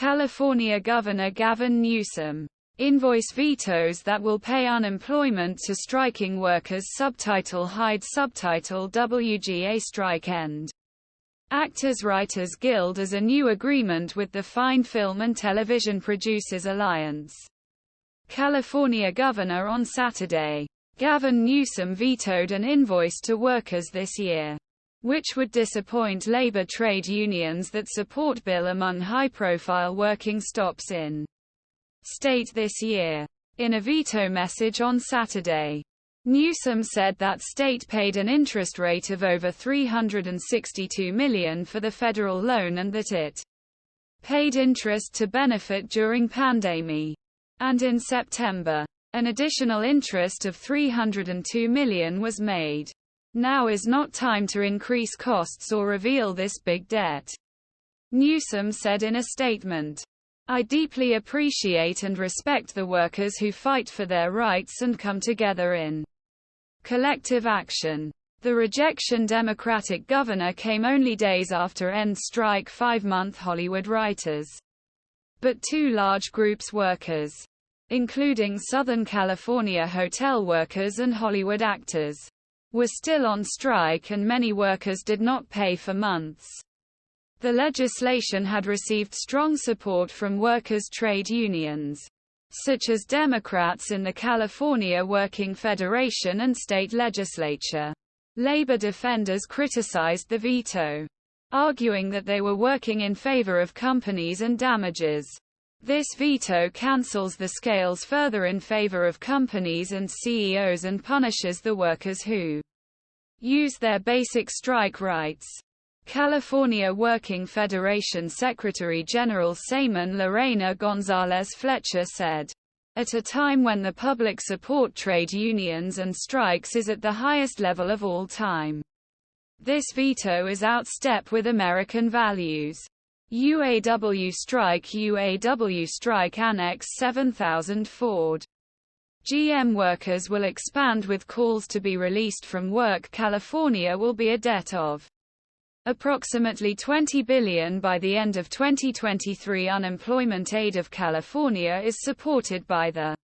California Governor Gavin Newsom. Invoice vetoes that will pay unemployment to striking workers. Subtitle Hide. Subtitle WGA Strike End. Actors Writers Guild as a new agreement with the Fine Film and Television Producers Alliance. California Governor on Saturday. Gavin Newsom vetoed an invoice to workers this year, which would disappoint labor trade unions that support bill among high-profile working stops in state this year. In a veto message on Saturday, Newsom said that state paid an interest rate of over $362 million for the federal loan and that it paid interest to benefit during pandemi. And in September, an additional interest of $302 million was made. Now is not time to increase costs or reveal this big debt, Newsom said in a statement. I deeply appreciate and respect the workers who fight for their rights and come together in collective action. The rejection Democratic governor came only days after end strike 5-month Hollywood writers. But two large groups workers, including Southern California hotel workers and Hollywood actors, were still on strike and many workers did not pay for months. The legislation had received strong support from workers' trade unions, such as Democrats in the California Working Federation and state legislature. Labor defenders criticized the veto, arguing that they were working in favor of companies and damages. This veto cancels the scales further in favor of companies and CEOs and punishes the workers who use their basic strike rights. California Working Federation Secretary-General-Sayman Lorena Gonzalez Fletcher said, at a time when the public support trade unions and strikes is at the highest level of all time, this veto is out of step with American values. UAW strike Annex 7000 Ford. GM workers will expand with calls to be released from work. California will be a debt of approximately $20 billion by the end of 2023. Unemployment aid of California is supported by the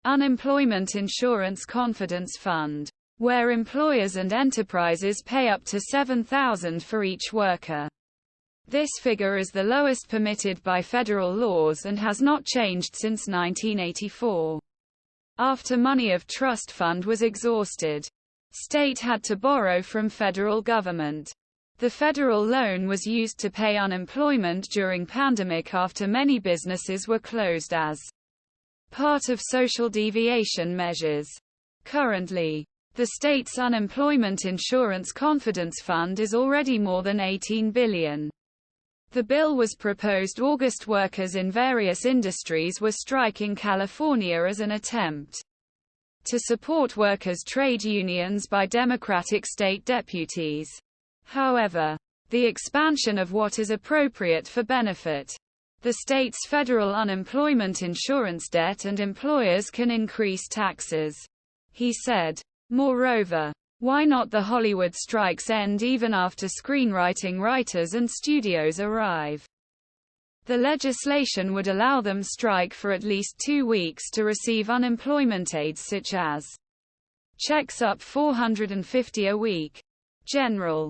Unemployment Insurance Confidence Fund, where employers and enterprises pay up to $7,000 for each worker. This figure is the lowest permitted by federal laws and has not changed since 1984. After money of trust fund was exhausted, state had to borrow from federal government. The federal loan was used to pay unemployment during pandemic after many businesses were closed as part of social deviation measures. Currently, the state's Unemployment Insurance Confidence Fund is already more than $18 billion. The bill was proposed August. Workers in various industries were striking California as an attempt to support workers' trade unions by Democratic state deputies. However, the expansion of what is appropriate for benefit the state's federal unemployment insurance debt and employers can increase taxes, he said. Moreover, why not the Hollywood strikes end even after screenwriting writers and studios arrive? The legislation would allow them strike for at least 2 weeks to receive unemployment aids such as checks up $450 a week. Generall.